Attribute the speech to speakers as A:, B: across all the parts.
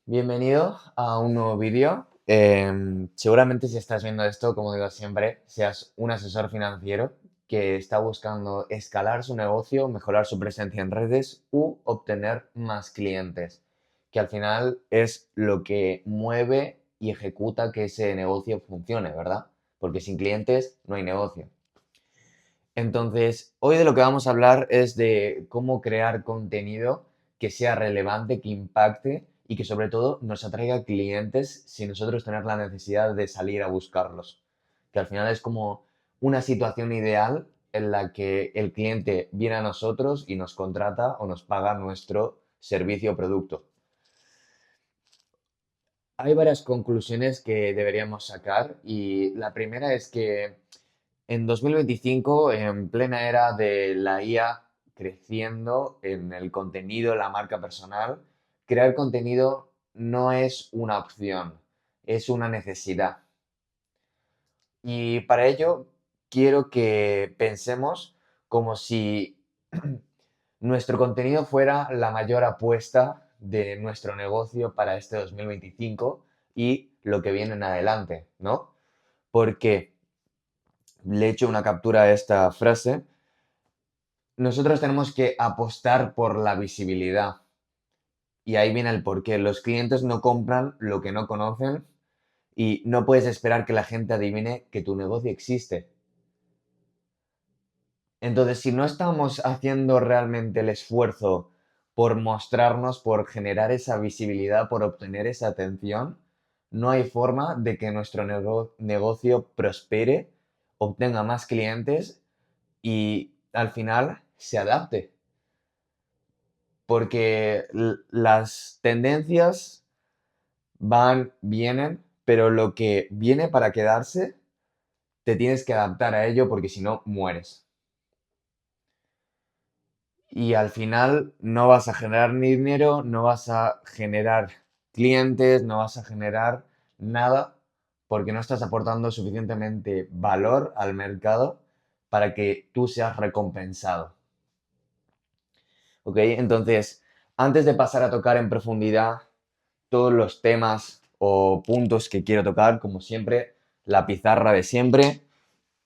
A: Bienvenido a un nuevo vídeo. Seguramente si estás viendo esto, como digo siempre, seas un asesor financiero que está buscando escalar su negocio, mejorar su presencia en redes u obtener más clientes, que al final es lo que mueve y ejecuta que ese negocio funcione, ¿verdad? Porque sin clientes no hay negocio. Entonces, hoy de lo que vamos a hablar es de cómo crear contenido que sea relevante, que impacte y que sobre todo nos atraiga clientes sin nosotros tener la necesidad de salir a buscarlos. Que al final es como una situación ideal en la que el cliente viene a nosotros y nos contrata o nos paga nuestro servicio o producto. Hay varias conclusiones que deberíamos sacar y la primera es que en 2025, en plena era de la IA creciendo en el contenido, la marca personal, crear contenido no es una opción, es una necesidad. Y para ello quiero que pensemos como si nuestro contenido fuera la mayor apuesta de nuestro negocio para este 2025 y lo que viene en adelante, ¿no? Porque le he hecho una captura a esta frase. Nosotros tenemos que apostar por la visibilidad. Y ahí viene el porqué. Los clientes no compran lo que no conocen y no puedes esperar que la gente adivine que tu negocio existe. Entonces, si no estamos haciendo realmente el esfuerzo por mostrarnos, por generar esa visibilidad, por obtener esa atención, no hay forma de que nuestro negocio prospere, obtenga más clientes y al final se adapte. Porque las tendencias van, vienen, pero lo que viene para quedarse, te tienes que adaptar a ello porque si no, mueres. Y al final no vas a generar ni dinero, no vas a generar clientes, no vas a generar nada porque no estás aportando suficientemente valor al mercado para que tú seas recompensado. ¿Ok? Entonces, antes de pasar a tocar en profundidad todos los temas o puntos que quiero tocar, como siempre, la pizarra de siempre,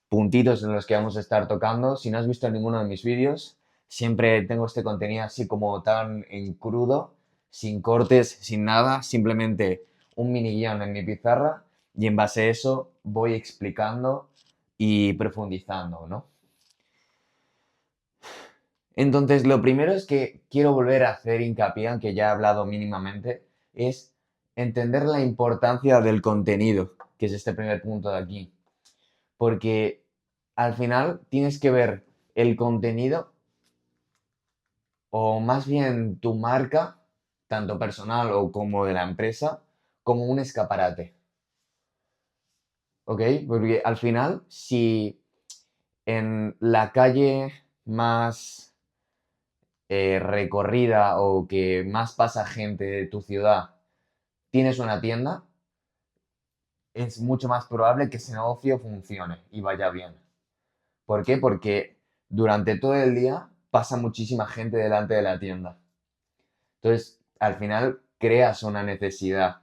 A: puntitos en los que vamos a estar tocando. Si no has visto ninguno de mis vídeos, siempre tengo este contenido así como tan en crudo, sin cortes, sin nada, simplemente un mini guión en mi pizarra y en base a eso voy explicando y profundizando, ¿no? Entonces, lo primero es que quiero volver a hacer hincapié, aunque ya he hablado mínimamente, es entender la importancia del contenido, que es este primer punto de aquí. Porque al final tienes que ver el contenido, o más bien tu marca, tanto personal o como de la empresa, como un escaparate. ¿Ok? Porque al final, si en la calle más recorrida o que más pasa gente de tu ciudad tienes una tienda, es mucho más probable que ese negocio funcione y vaya bien. ¿Por qué? Porque durante todo el día pasa muchísima gente delante de la tienda. Entonces, al final creas una necesidad.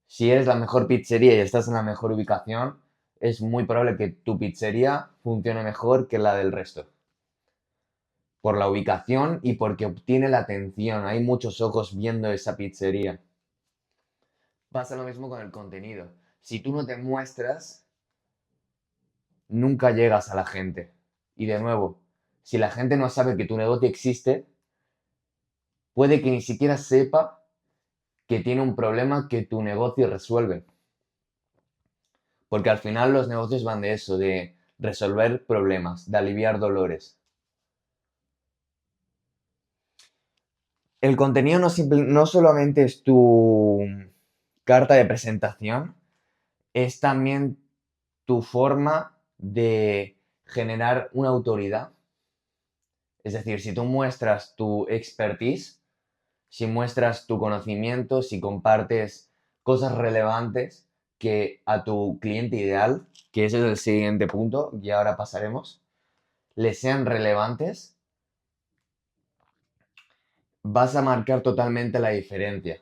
A: Si eres la mejor pizzería y estás en la mejor ubicación, es muy probable que tu pizzería funcione mejor que la del resto. Por la ubicación y porque obtiene la atención. Hay muchos ojos viendo esa pizzería. Pasa lo mismo con el contenido. Si tú no te muestras, nunca llegas a la gente. Y de nuevo, si la gente no sabe que tu negocio existe, puede que ni siquiera sepa que tiene un problema que tu negocio resuelve. Porque al final los negocios van de eso, de resolver problemas, de aliviar dolores. El contenido no solamente es tu carta de presentación, es también tu forma de generar una autoridad. Es decir, si tú muestras tu expertise, si muestras tu conocimiento, si compartes cosas relevantes que a tu cliente ideal, que ese es el siguiente punto, y ahora pasaremos, le sean relevantes, vas a marcar totalmente la diferencia.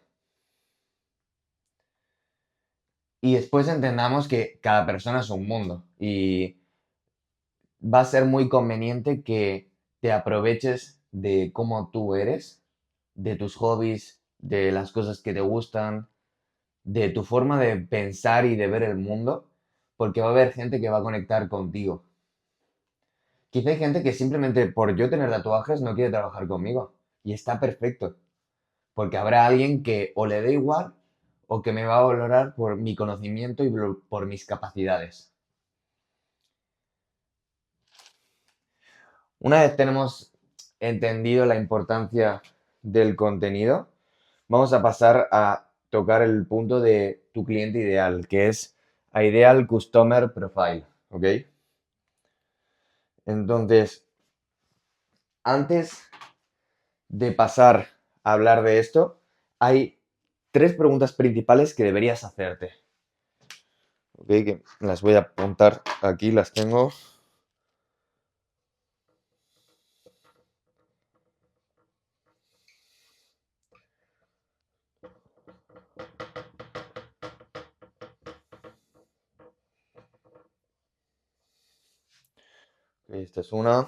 A: Y después entendamos que cada persona es un mundo y va a ser muy conveniente que te aproveches de cómo tú eres, de tus hobbies, de las cosas que te gustan, de tu forma de pensar y de ver el mundo, porque va a haber gente que va a conectar contigo. Quizá hay gente que simplemente por yo tener tatuajes no quiere trabajar conmigo y está perfecto, porque habrá alguien que o le dé igual o que me va a valorar por mi conocimiento y por mis capacidades. Una vez tenemos entendido la importancia del contenido, vamos a pasar a tocar el punto de tu cliente ideal, que es Ideal Customer Profile, ¿ok? Entonces, antes de pasar a hablar de esto, hay tres preguntas principales que deberías hacerte, ¿ok? Que las voy a apuntar aquí, las tengo. Esta es una.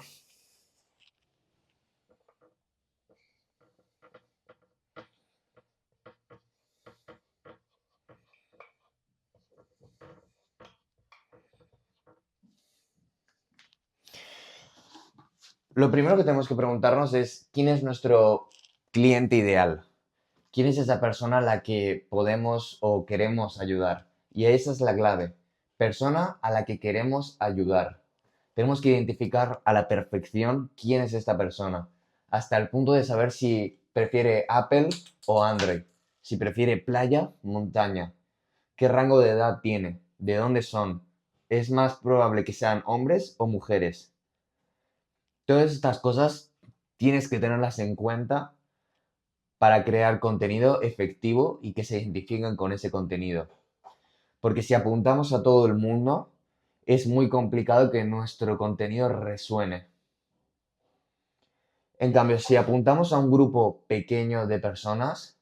A: Lo primero que tenemos que preguntarnos es quién es nuestro cliente ideal. ¿Quién es esa persona a la que podemos o queremos ayudar? Y esa es la clave. Persona a la que queremos ayudar. Tenemos que identificar a la perfección quién es esta persona, hasta el punto de saber si prefiere Apple o Android, si prefiere playa, montaña, qué rango de edad tiene, de dónde son, es más probable que sean hombres o mujeres. Todas estas cosas tienes que tenerlas en cuenta para crear contenido efectivo y que se identifiquen con ese contenido. Porque si apuntamos a todo el mundo, es muy complicado que nuestro contenido resuene. En cambio, si apuntamos a un grupo pequeño de personas,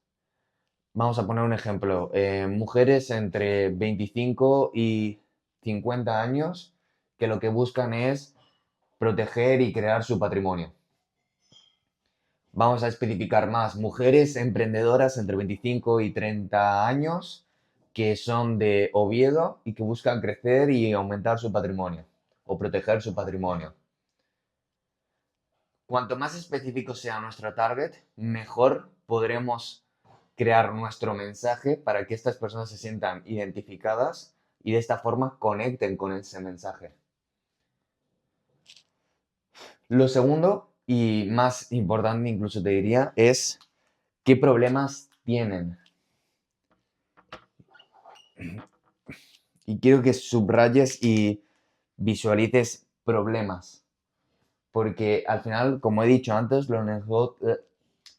A: vamos a poner un ejemplo, mujeres entre 25 y 50 años que lo que buscan es proteger y crear su patrimonio. Vamos a especificar más, mujeres emprendedoras entre 25 y 30 años que son de Oviedo y que buscan crecer y aumentar su patrimonio o proteger su patrimonio. Cuanto más específico sea nuestro target, mejor podremos crear nuestro mensaje para que estas personas se sientan identificadas y de esta forma conecten con ese mensaje. Lo segundo, y más importante incluso te diría, es qué problemas tienen. Y quiero que subrayes y visualices problemas, porque al final, como he dicho antes,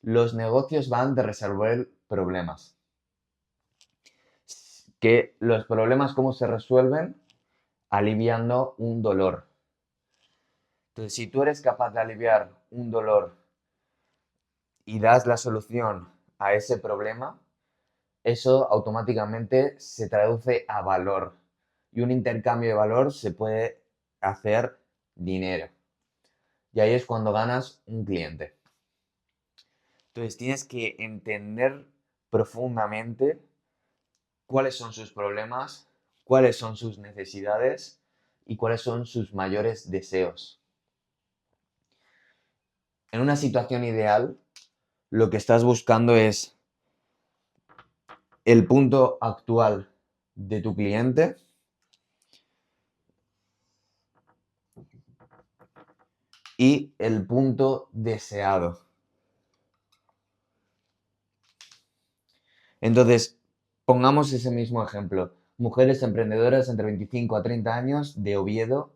A: los negocios van de resolver problemas. Que los problemas, ¿cómo se resuelven? Aliviando un dolor. Entonces, si tú eres capaz de aliviar un dolor y das la solución a ese problema, eso automáticamente se traduce a valor. Y un intercambio de valor se puede hacer dinero. Y ahí es cuando ganas un cliente. Entonces tienes que entender profundamente cuáles son sus problemas, cuáles son sus necesidades y cuáles son sus mayores deseos. En una situación ideal, lo que estás buscando es el punto actual de tu cliente y el punto deseado. Entonces, pongamos ese mismo ejemplo. Mujeres emprendedoras entre 25 a 30 años de Oviedo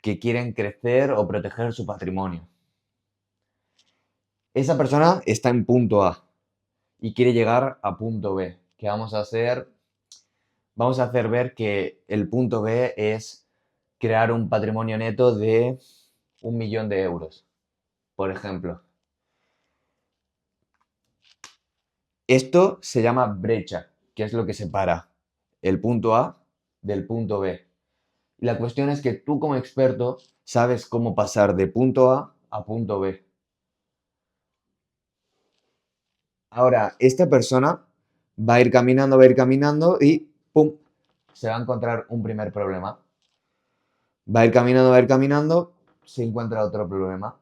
A: que quieren crecer o proteger su patrimonio. Esa persona está en punto A y quiere llegar a punto B. ¿Qué vamos a hacer? Vamos a hacer ver que el punto B es crear un patrimonio neto de 1 millón de euros, por ejemplo. Esto se llama brecha, que es lo que separa el punto A del punto B. Y la cuestión es que tú como experto sabes cómo pasar de punto A punto B. Ahora, esta persona va a ir caminando y ¡pum! Se va a encontrar un primer problema. Va a ir caminando, se encuentra otro problema.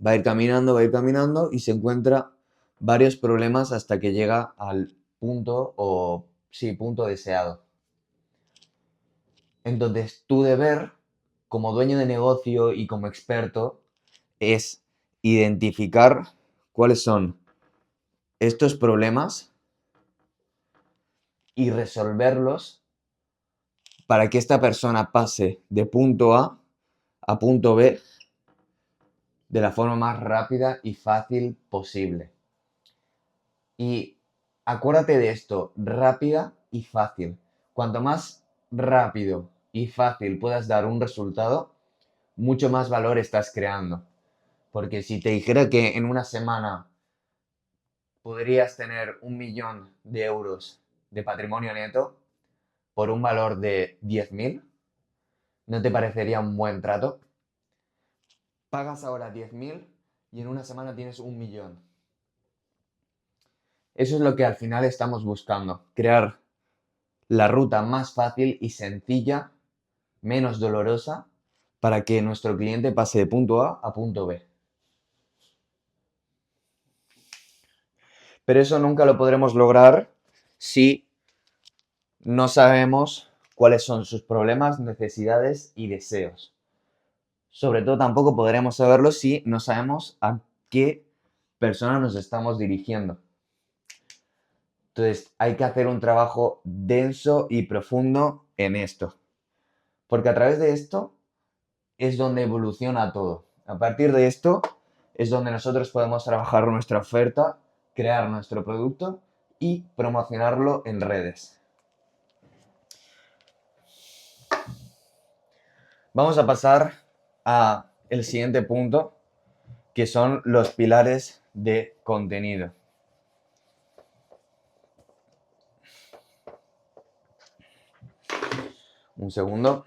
A: Va a ir caminando y se encuentra varios problemas hasta que llega al punto o, sí, punto deseado. Entonces, tu deber como dueño de negocio y como experto es identificar cuáles son estos problemas y resolverlos para que esta persona pase de punto A punto B de la forma más rápida y fácil posible. Y acuérdate de esto, rápida y fácil. Cuanto más rápido y fácil puedas dar un resultado, mucho más valor estás creando. Porque si te dijera que en una semana podrías tener 1 millón de euros de patrimonio neto por un valor de 10.000, ¿no te parecería un buen trato? Pagas ahora 10.000 y en una semana tienes 1 millón. Eso es lo que al final estamos buscando, crear la ruta más fácil y sencilla, menos dolorosa, para que nuestro cliente pase de punto A punto B. Pero eso nunca lo podremos lograr si no sabemos cuáles son sus problemas, necesidades y deseos. Sobre todo tampoco podremos saberlo si no sabemos a qué persona nos estamos dirigiendo. Entonces hay que hacer un trabajo denso y profundo en esto. Porque a través de esto es donde evoluciona todo. A partir de esto es donde nosotros podemos trabajar nuestra oferta, crear nuestro producto y promocionarlo en redes. Vamos a pasar a el siguiente punto, que son los pilares de contenido. Un segundo.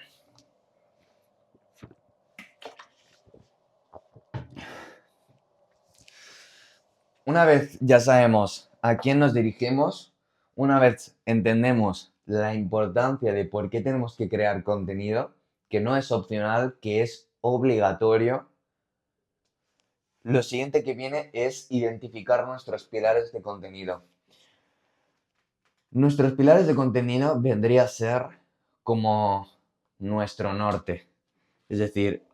A: Una vez ya sabemos a quién nos dirigimos, una vez entendemos la importancia de por qué tenemos que crear contenido, que no es opcional, que es obligatorio, lo siguiente que viene es identificar nuestros pilares de contenido. Nuestros pilares de contenido vendría a ser como nuestro norte, es decir,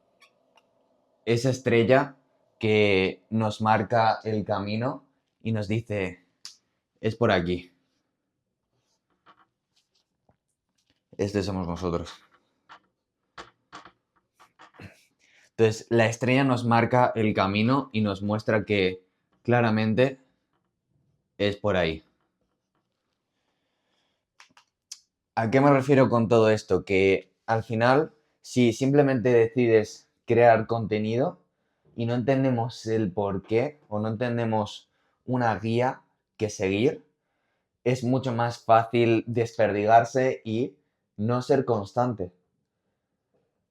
A: esa estrella que nos marca el camino y nos dice, es por aquí. Este somos nosotros. Entonces, la estrella nos marca el camino y nos muestra que claramente es por ahí. ¿A qué me refiero con todo esto? Que al final, si simplemente decides crear contenido y no entendemos el por qué o no entendemos una guía que seguir, es mucho más fácil desperdigarse y no ser constante.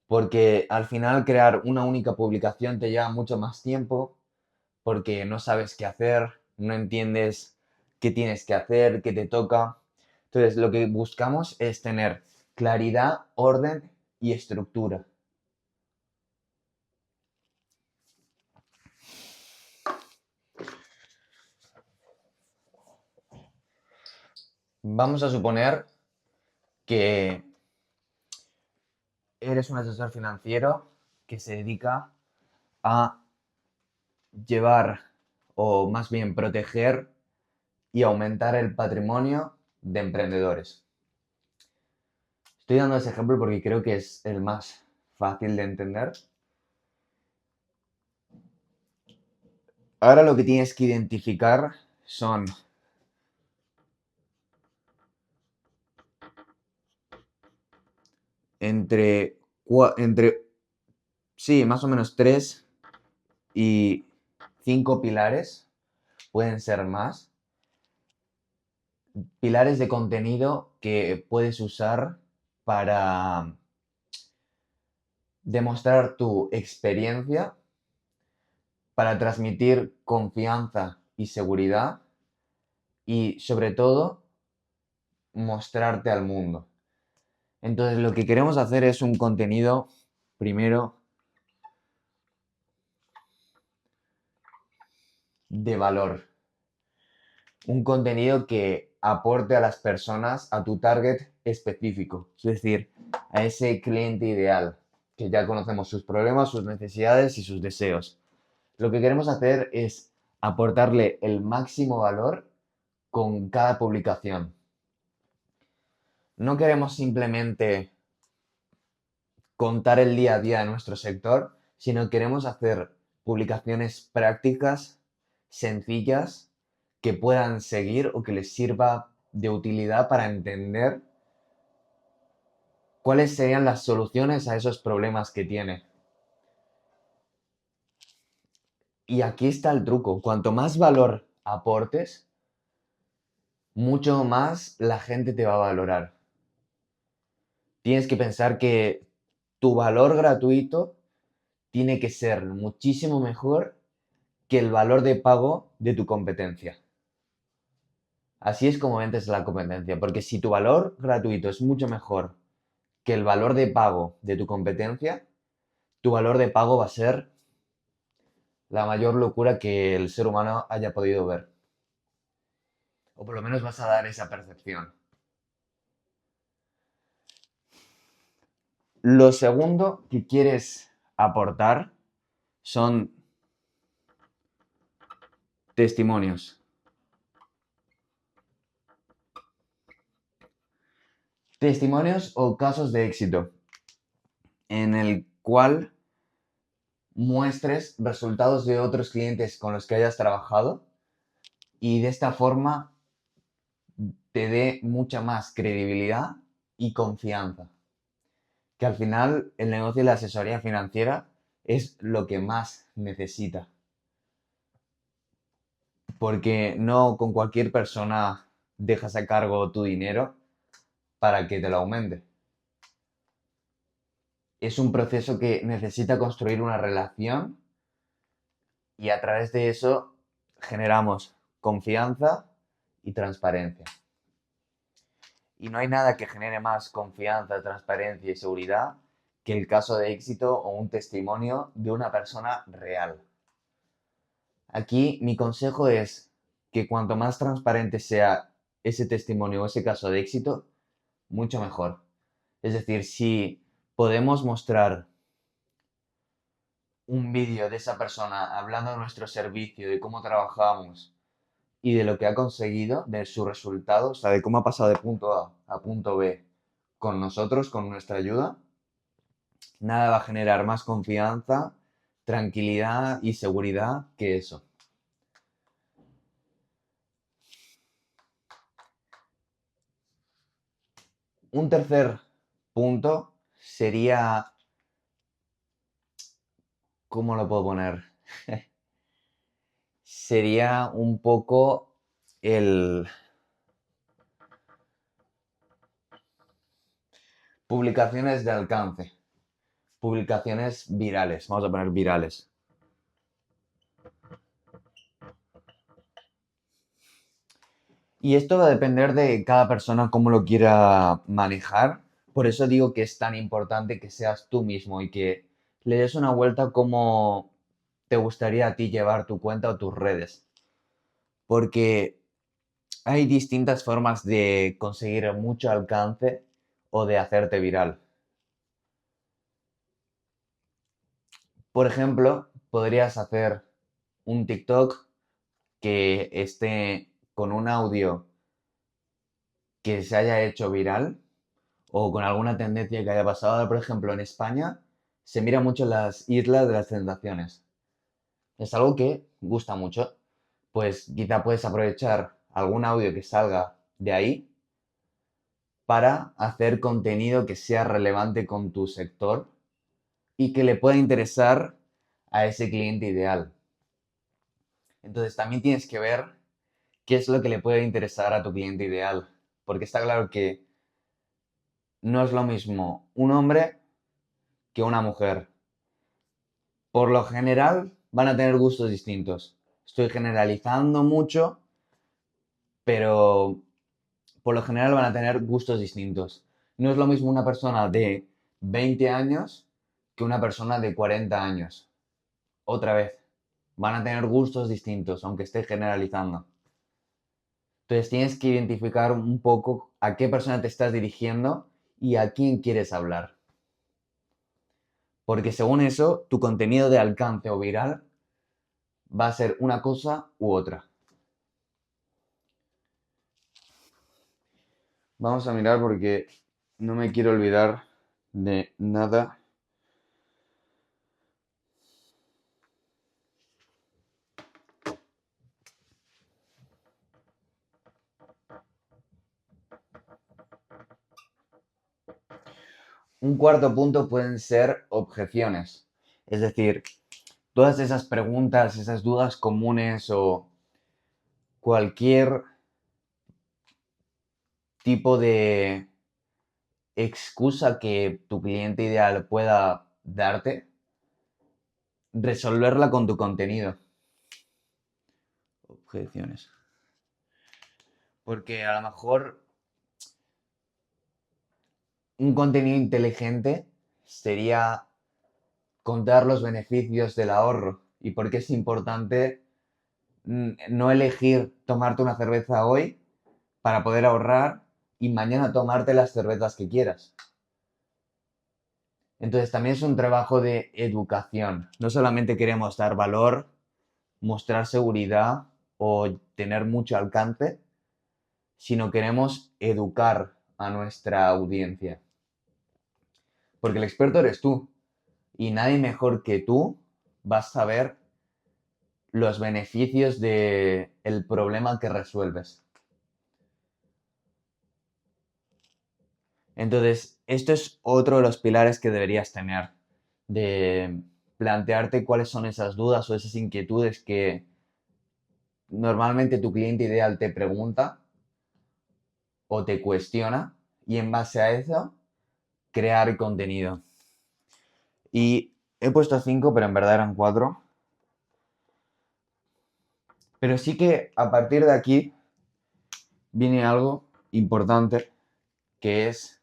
A: Porque al final crear una única publicación te lleva mucho más tiempo porque no sabes qué hacer, no entiendes qué tienes que hacer, qué te toca. Entonces, lo que buscamos es tener claridad, orden y estructura. Vamos a suponer que eres un asesor financiero que se dedica a llevar o más bien proteger y aumentar el patrimonio de emprendedores. Estoy dando ese ejemplo porque creo que es el más fácil de entender. Ahora lo que tienes que identificar son entre, sí, más o menos 3 y 5 pilares, pueden ser más, pilares de contenido que puedes usar para demostrar tu experiencia, para transmitir confianza y seguridad y sobre todo mostrarte al mundo. Entonces lo que queremos hacer es un contenido primero de valor, un contenido que aporte a las personas, a tu target específico, es decir, a ese cliente ideal, que ya conocemos sus problemas, sus necesidades y sus deseos. Lo que queremos hacer es aportarle el máximo valor con cada publicación. No queremos simplemente contar el día a día de nuestro sector, sino queremos hacer publicaciones prácticas, sencillas, que puedan seguir o que les sirva de utilidad para entender cuáles serían las soluciones a esos problemas que tiene. Y aquí está el truco. Cuanto más valor aportes, mucho más la gente te va a valorar. Tienes que pensar que tu valor gratuito tiene que ser muchísimo mejor que el valor de pago de tu competencia. Así es como vendes la competencia, porque si tu valor gratuito es mucho mejor que el valor de pago de tu competencia, tu valor de pago va a ser la mayor locura que el ser humano haya podido ver. O por lo menos vas a dar esa percepción. Lo segundo que quieres aportar son testimonios. Testimonios o casos de éxito en el cual muestres resultados de otros clientes con los que hayas trabajado y de esta forma te dé mucha más credibilidad y confianza. Que al final el negocio de la asesoría financiera es lo que más necesita. Porque no con cualquier persona dejas a cargo tu dinero para que te lo aumente. Es un proceso que necesita construir una relación y a través de eso generamos confianza y transparencia. Y no hay nada que genere más confianza, transparencia y seguridad que el caso de éxito o un testimonio de una persona real. Aquí mi consejo es que cuanto más transparente sea ese testimonio o ese caso de éxito, mucho mejor. Es decir, si podemos mostrar un vídeo de esa persona hablando de nuestro servicio, de cómo trabajamos y de lo que ha conseguido, de sus resultados, o sea, de cómo ha pasado de punto A punto B con nosotros, con nuestra ayuda, nada va a generar más confianza, tranquilidad y seguridad que eso. Un tercer punto sería, ¿cómo lo puedo poner? Sería un poco el publicaciones de alcance, publicaciones virales, vamos a poner virales. Y esto va a depender de cada persona cómo lo quiera manejar. Por eso digo que es tan importante que seas tú mismo y que le des una vuelta como te gustaría a ti llevar tu cuenta o tus redes. Porque hay distintas formas de conseguir mucho alcance o de hacerte viral. Por ejemplo, podrías hacer un TikTok que esté con un audio que se haya hecho viral o con alguna tendencia que haya pasado. Ahora, por ejemplo, en España se mira mucho las islas de las tentaciones. Es algo que gusta mucho. Pues quizá puedes aprovechar algún audio que salga de ahí para hacer contenido que sea relevante con tu sector y que le pueda interesar a ese cliente ideal. Entonces también tienes que ver qué es lo que le puede interesar a tu cliente ideal. Porque está claro que no es lo mismo un hombre que una mujer. Por lo general van a tener gustos distintos. Estoy generalizando mucho, pero por lo general van a tener gustos distintos. No es lo mismo una persona de 20 años que una persona de 40 años. Otra vez, van a tener gustos distintos, aunque esté generalizando. Entonces tienes que identificar un poco a qué persona te estás dirigiendo y a quién quieres hablar. Porque según eso, tu contenido de alcance o viral va a ser una cosa u otra. Vamos a mirar porque no me quiero olvidar de nada. Un cuarto punto pueden ser objeciones. Es decir, todas esas preguntas, esas dudas comunes o cualquier tipo de excusa que tu cliente ideal pueda darte, resolverla con tu contenido. Objeciones. Porque a lo mejor un contenido inteligente sería contar los beneficios del ahorro y por qué es importante no elegir tomarte una cerveza hoy para poder ahorrar y mañana tomarte las cervezas que quieras. Entonces también es un trabajo de educación. No solamente queremos dar valor, mostrar seguridad o tener mucho alcance, sino queremos educar a nuestra audiencia. Porque el experto eres tú y nadie mejor que tú va a saber los beneficios del problema que resuelves. Entonces, esto es otro de los pilares que deberías tener, de plantearte cuáles son esas dudas o esas inquietudes que normalmente tu cliente ideal te pregunta o te cuestiona y en base a eso crear contenido. Y he puesto 5, pero en verdad eran 4. Pero sí que a partir de aquí viene algo importante que es,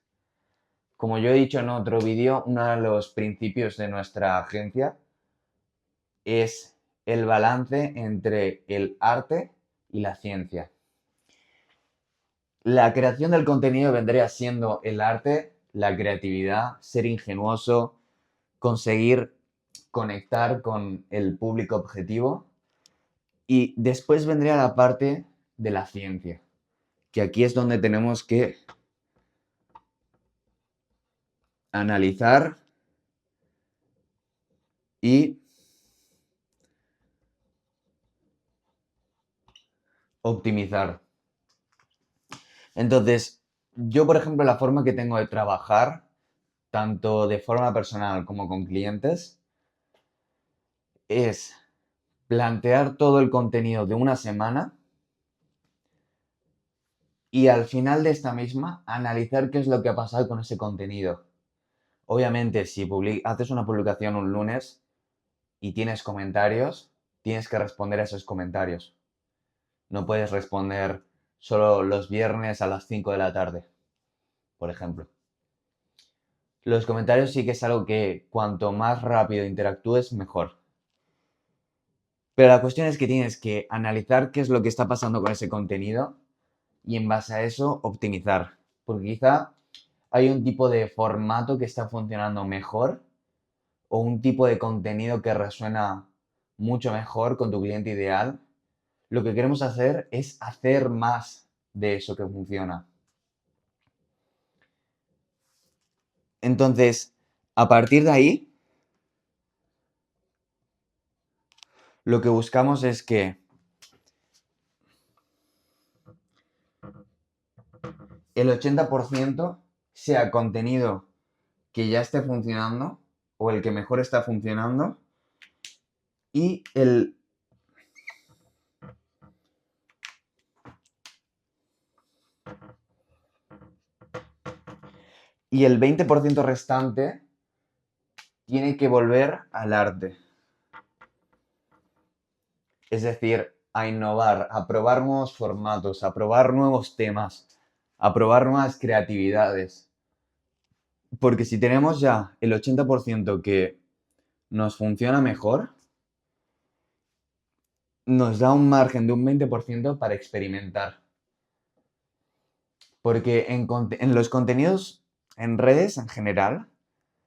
A: como yo he dicho en otro vídeo, uno de los principios de nuestra agencia es el balance entre el arte y la ciencia. La creación del contenido vendría siendo el arte, la creatividad, ser ingenuoso, conseguir conectar con el público objetivo y después vendría la parte de la ciencia, que aquí es donde tenemos que analizar y optimizar. Entonces, yo, por ejemplo, la forma que tengo de trabajar, tanto de forma personal como con clientes, es plantear todo el contenido de una semana y al final de esta misma analizar qué es lo que ha pasado con ese contenido. Obviamente, si haces una publicación un lunes y tienes comentarios, tienes que responder a esos comentarios. No puedes responder solo los viernes a las 5 de la tarde, por ejemplo. Los comentarios sí que es algo que cuanto más rápido interactúes, mejor. Pero la cuestión es que tienes que analizar qué es lo que está pasando con ese contenido y en base a eso optimizar. Porque quizá hay un tipo de formato que está funcionando mejor o un tipo de contenido que resuena mucho mejor con tu cliente ideal. Lo que queremos hacer es hacer más de eso que funciona. Entonces, a partir de ahí, lo que buscamos es que el 80% sea contenido que ya esté funcionando o el que mejor está funcionando y el Y el 20% restante tiene que volver al arte. Es decir, a innovar, a probar nuevos formatos, a probar nuevos temas, a probar nuevas creatividades. Porque si tenemos ya el 80% que nos funciona mejor, nos da un margen de un 20% para experimentar. Porque en los contenidos en redes en general,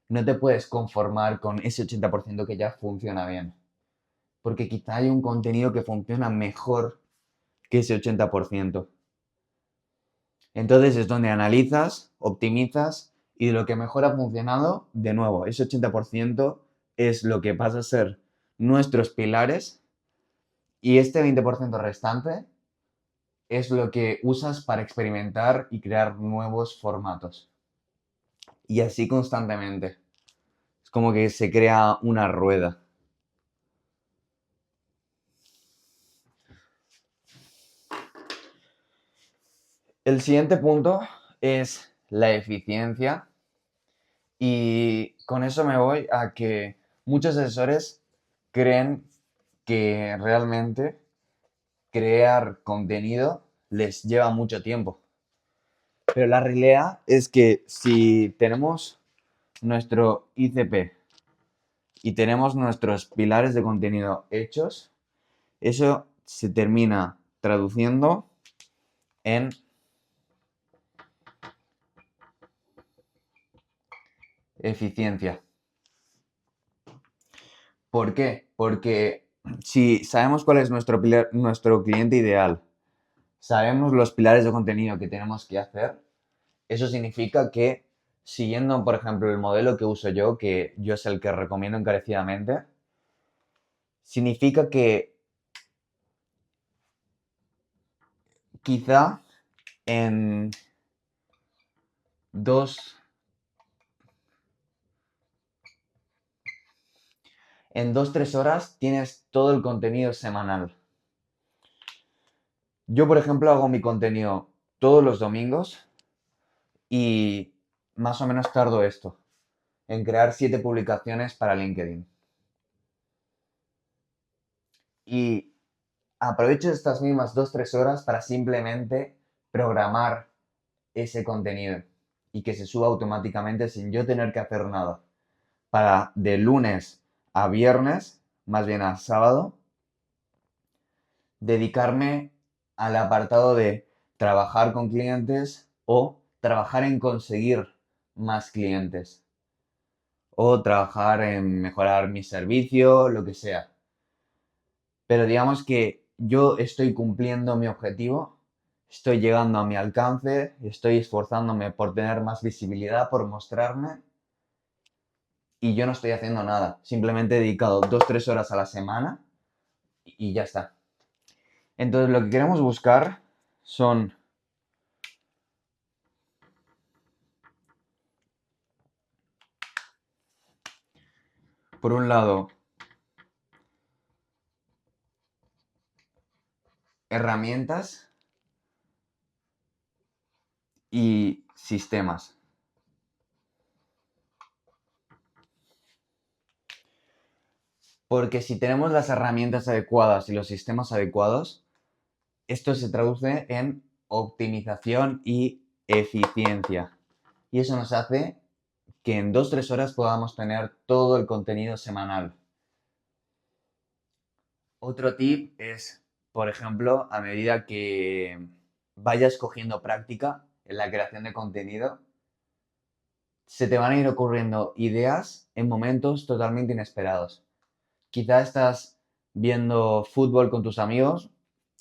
A: no te puedes conformar con ese 80% que ya funciona bien. Porque quizá hay un contenido que funciona mejor que ese 80%. Entonces es donde analizas, optimizas y de lo que mejor ha funcionado, de nuevo, ese 80% es lo que pasa a ser nuestros pilares y este 20% restante es lo que usas para experimentar y crear nuevos formatos. Y así constantemente. Es como que se crea una rueda. El siguiente punto es la eficiencia y con eso me voy a que muchos asesores creen que realmente crear contenido les lleva mucho tiempo. Pero la realidad es que si tenemos nuestro ICP y tenemos nuestros pilares de contenido hechos, eso se termina traduciendo en eficiencia. ¿Por qué? Porque si sabemos cuál es nuestro cliente ideal, sabemos los pilares de contenido que tenemos que hacer, eso significa que siguiendo, por ejemplo, el modelo que uso yo, que yo es el que recomiendo encarecidamente, significa que quizá en dos, en 2, 3 horas tienes todo el contenido semanal. Yo, por ejemplo, hago mi contenido todos los domingos y más o menos tardo esto, en crear 7 publicaciones para LinkedIn. Y aprovecho estas mismas 2, 3 horas para simplemente programar ese contenido y que se suba automáticamente sin yo tener que hacer nada. Para de lunes a viernes, más bien a sábado, dedicarme al apartado de trabajar con clientes o trabajar en conseguir más clientes o trabajar en mejorar mi servicio, lo que sea. Pero digamos que yo estoy cumpliendo mi objetivo, estoy llegando a mi alcance, estoy esforzándome por tener más visibilidad, por mostrarme y yo no estoy haciendo nada. Simplemente he dedicado 2, 3 horas a la semana y ya está. Entonces lo que queremos buscar son por un lado herramientas y sistemas. Porque si tenemos las herramientas adecuadas y los sistemas adecuados, esto se traduce en optimización y eficiencia. Y eso nos hace que en 2, 3 horas podamos tener todo el contenido semanal. Otro tip es, por ejemplo, a medida que vayas cogiendo práctica en la creación de contenido, se te van a ir ocurriendo ideas en momentos totalmente inesperados. Quizá estás viendo fútbol con tus amigos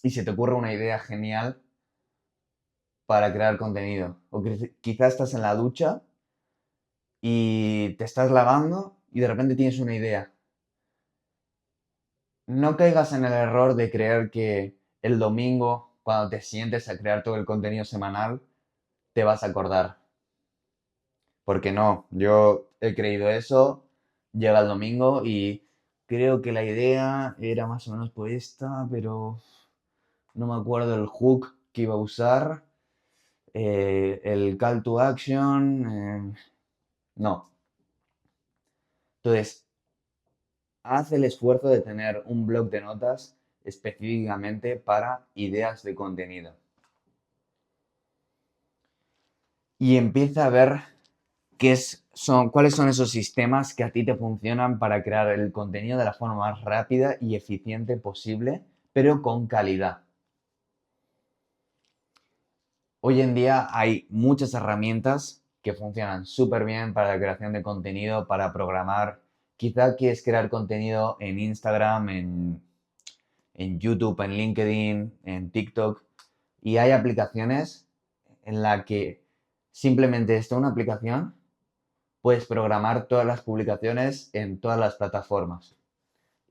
A: y se te ocurre una idea genial para crear contenido. O quizá estás en la ducha y te estás lavando y de repente tienes una idea. No caigas en el error de creer que el domingo, cuando te sientes a crear todo el contenido semanal, te vas a acordar. Porque no, yo he creído eso, llega el domingo y creo que la idea era más o menos por esta, pero no me acuerdo el hook que iba a usar. el call to action, no. Entonces, haz el esfuerzo de tener un blog de notas específicamente para ideas de contenido. Y empieza a ver cuáles son esos sistemas que a ti te funcionan para crear el contenido de la forma más rápida y eficiente posible, pero con calidad. Hoy en día hay muchas herramientas que funcionan súper bien para la creación de contenido, para programar. Quizá quieres crear contenido en Instagram, en YouTube, en LinkedIn, en TikTok. Y hay aplicaciones en la que simplemente está una aplicación, puedes programar todas las publicaciones en todas las plataformas.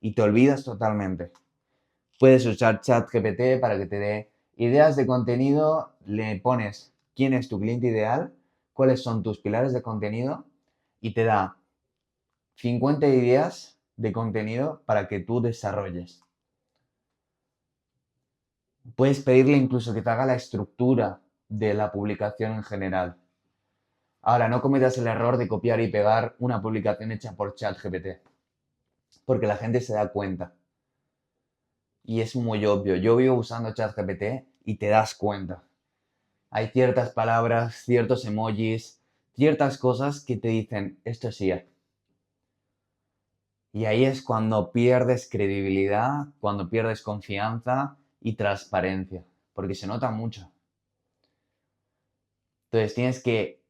A: Y te olvidas totalmente. Puedes usar ChatGPT para que te dé ideas de contenido, le pones quién es tu cliente ideal, cuáles son tus pilares de contenido y te da 50 ideas de contenido para que tú desarrolles. Puedes pedirle incluso que te haga la estructura de la publicación en general. Ahora, no cometas el error de copiar y pegar una publicación hecha por ChatGPT, porque la gente se da cuenta. Y es muy obvio. Yo vivo usando ChatGPT y te das cuenta. Hay ciertas palabras, ciertos emojis, ciertas cosas que te dicen, esto sí es. Y ahí es cuando pierdes credibilidad, cuando pierdes confianza y transparencia, porque se nota mucho. Entonces tienes que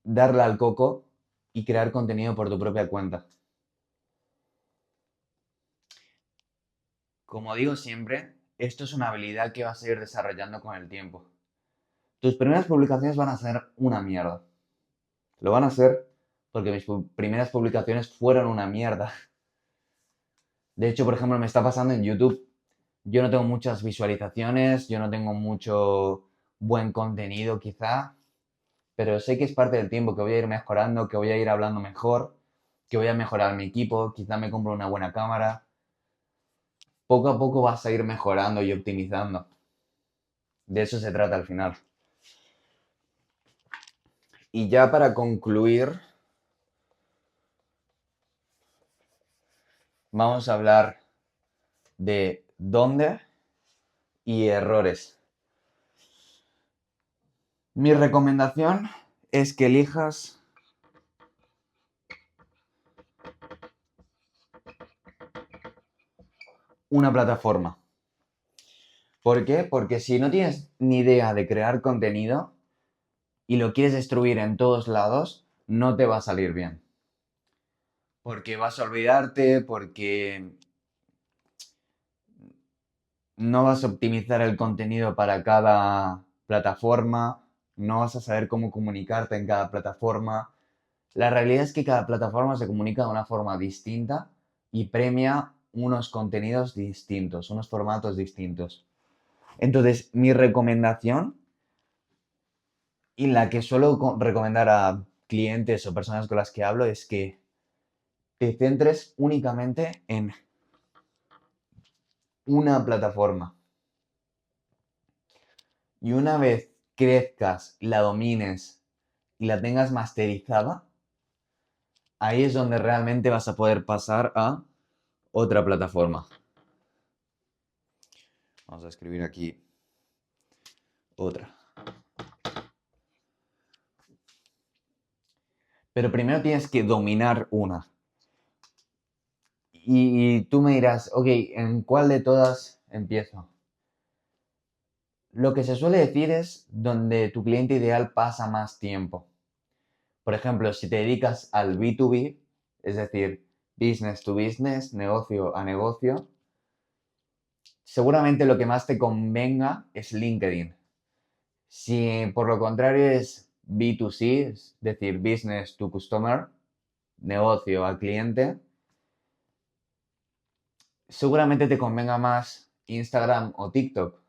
A: darle al coco y crear contenido por tu propia cuenta. Como digo siempre, esto es una habilidad que vas a ir desarrollando con el tiempo. Tus primeras publicaciones van a ser una mierda. Lo van a ser porque mis primeras publicaciones fueron una mierda. De hecho, por ejemplo, me está pasando en YouTube. Yo no tengo muchas visualizaciones, yo no tengo mucho buen contenido quizá, pero sé que es parte del tiempo que voy a ir mejorando, que voy a ir hablando mejor, que voy a mejorar mi equipo, quizá me compro una buena cámara. Poco a poco vas a ir mejorando y optimizando. De eso se trata al final. Y ya para concluir, vamos a hablar de dónde y errores. Mi recomendación es que elijas una plataforma. ¿Por qué? Porque si no tienes ni idea de crear contenido y lo quieres destruir en todos lados, no te va a salir bien. Porque vas a olvidarte, porque no vas a optimizar el contenido para cada plataforma, no vas a saber cómo comunicarte en cada plataforma. La realidad es que cada plataforma se comunica de una forma distinta y premia unos contenidos distintos, unos formatos distintos. Entonces, mi recomendación, y la que suelo recomendar a clientes o personas con las que hablo, es que te centres únicamente en una plataforma. Y una vez crezcas, la domines y la tengas masterizada, ahí es donde realmente vas a poder pasar a otra plataforma. Vamos a escribir aquí otra. Pero primero tienes que dominar una. Y tú me dirás, ok, ¿en cuál de todas empiezo? Lo que se suele decir es donde tu cliente ideal pasa más tiempo. Por ejemplo, si te dedicas al B2B, es decir, business to business, negocio a negocio, seguramente lo que más te convenga es LinkedIn. Si por lo contrario es B2C, es decir, business to customer, negocio al cliente, seguramente te convenga más Instagram o TikTok.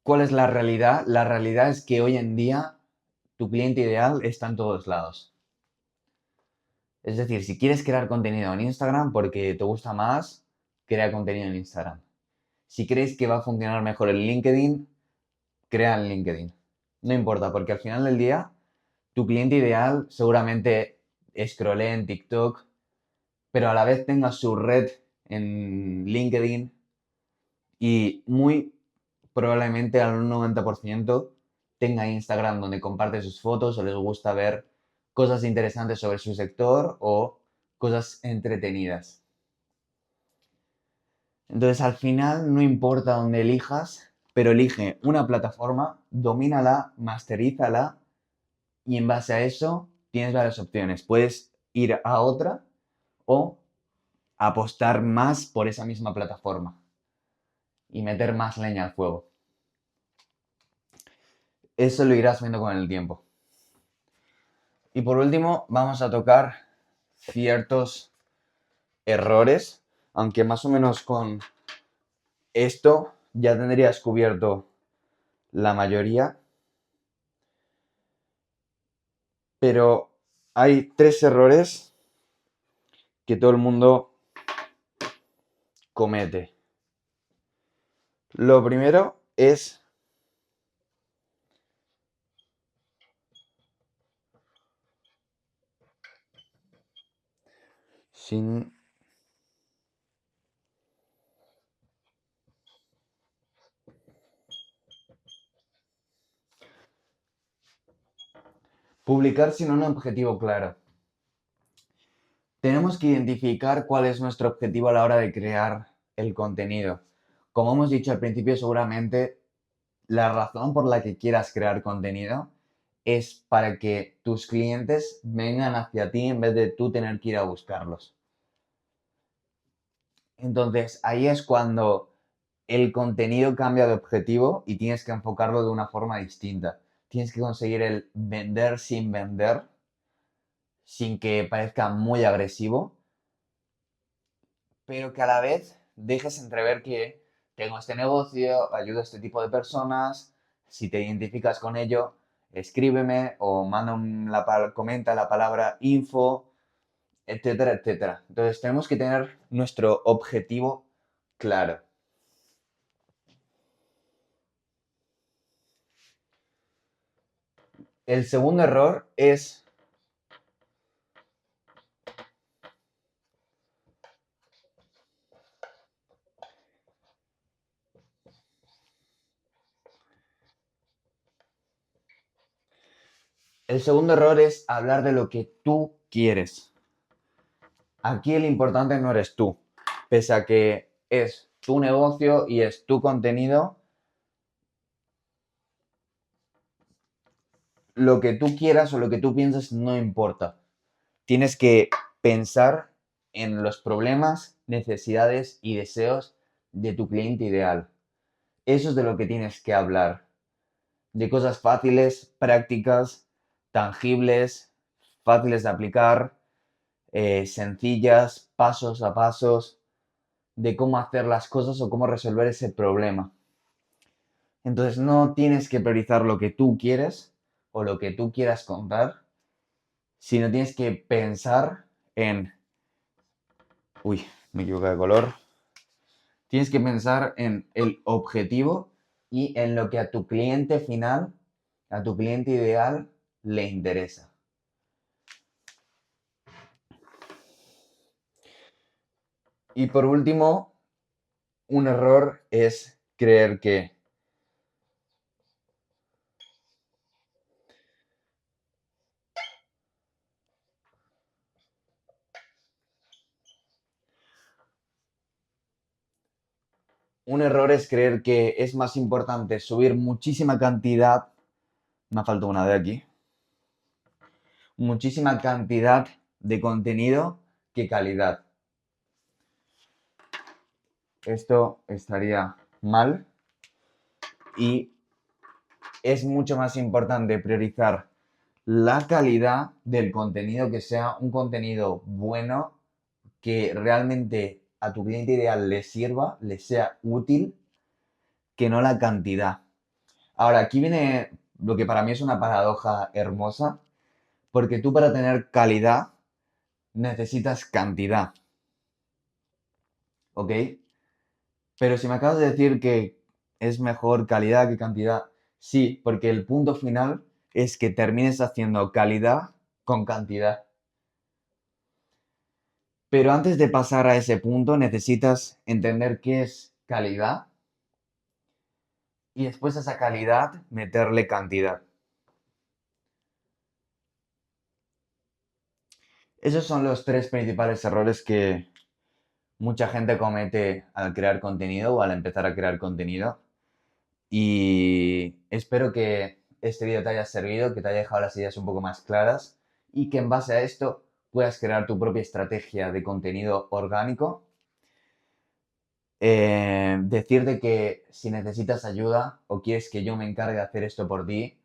A: ¿Cuál es la realidad? La realidad es que hoy en día tu cliente ideal está en todos lados. Es decir, si quieres crear contenido en Instagram porque te gusta más, crea contenido en Instagram. Si crees que va a funcionar mejor en LinkedIn, crea en LinkedIn. No importa, porque al final del día, tu cliente ideal seguramente scrollee en TikTok, pero a la vez tenga su red en LinkedIn y muy probablemente al 90% tenga Instagram donde comparte sus fotos o les gusta ver cosas interesantes sobre su sector o cosas entretenidas. Entonces al final no importa dónde elijas, pero elige una plataforma, domínala, masterízala y en base a eso tienes varias opciones. Puedes ir a otra o apostar más por esa misma plataforma y meter más leña al fuego. Eso lo irás viendo con el tiempo. Y por último, vamos a tocar ciertos errores, aunque más o menos con esto ya tendrías cubierto la mayoría. Pero hay 3 errores que todo el mundo comete. Lo primero es sin publicar sin un objetivo claro. Tenemos que identificar cuál es nuestro objetivo a la hora de crear el contenido. Como hemos dicho al principio, seguramente la razón por la que quieras crear contenido es para que tus clientes vengan hacia ti en vez de tú tener que ir a buscarlos. Entonces, ahí es cuando el contenido cambia de objetivo y tienes que enfocarlo de una forma distinta. Tienes que conseguir el vender sin vender, sin que parezca muy agresivo, pero que a la vez dejes entrever que tengo este negocio, ayudo a este tipo de personas, si te identificas con ello, escríbeme o comenta la palabra info, etcétera, etcétera. Entonces tenemos que tener nuestro objetivo claro. El segundo error es hablar de lo que tú quieres. Aquí el importante no eres tú, pese a que es tu negocio y es tu contenido. Lo que tú quieras o lo que tú pienses no importa. Tienes que pensar en los problemas, necesidades y deseos de tu cliente ideal. Eso es de lo que tienes que hablar. De cosas fáciles, prácticas, tangibles, fáciles de aplicar, sencillas, pasos a pasos, de cómo hacer las cosas o cómo resolver ese problema. Entonces no tienes que priorizar lo que tú quieres o lo que tú quieras contar, sino tienes que pensar en... Uy, me equivoqué de color. Tienes que pensar en el objetivo y en lo que a tu cliente final, a tu cliente ideal, le interesa. Y por último, un error es creer que es más importante subir muchísima cantidad, me ha faltado una de aquí, muchísima cantidad de contenido que calidad. Esto estaría mal y es mucho más importante priorizar la calidad del contenido, que sea un contenido bueno, que realmente a tu cliente ideal le sirva, le sea útil, que no la cantidad. Ahora, aquí viene lo que para mí es una paradoja hermosa, porque tú para tener calidad necesitas cantidad, ¿ok? Pero si me acabas de decir que es mejor calidad que cantidad, Sí, porque el punto final es que termines haciendo calidad con cantidad. Pero antes de pasar a ese punto necesitas entender qué es calidad y después a esa calidad meterle cantidad. Esos son los tres principales errores que mucha gente comete al crear contenido o al empezar a crear contenido. Y espero que este vídeo te haya servido, que te haya dejado las ideas un poco más claras y que en base a esto puedas crear tu propia estrategia de contenido orgánico. Decirte que si necesitas ayuda o quieres que yo me encargue de hacer esto por ti,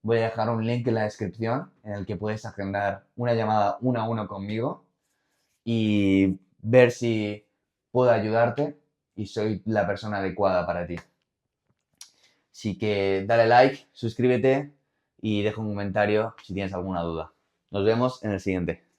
A: voy a dejar un link en la descripción en el que puedes agendar una llamada uno a uno conmigo y ver si puedo ayudarte y soy la persona adecuada para ti. Así que dale like, suscríbete y deja un comentario si tienes alguna duda. Nos vemos en el siguiente.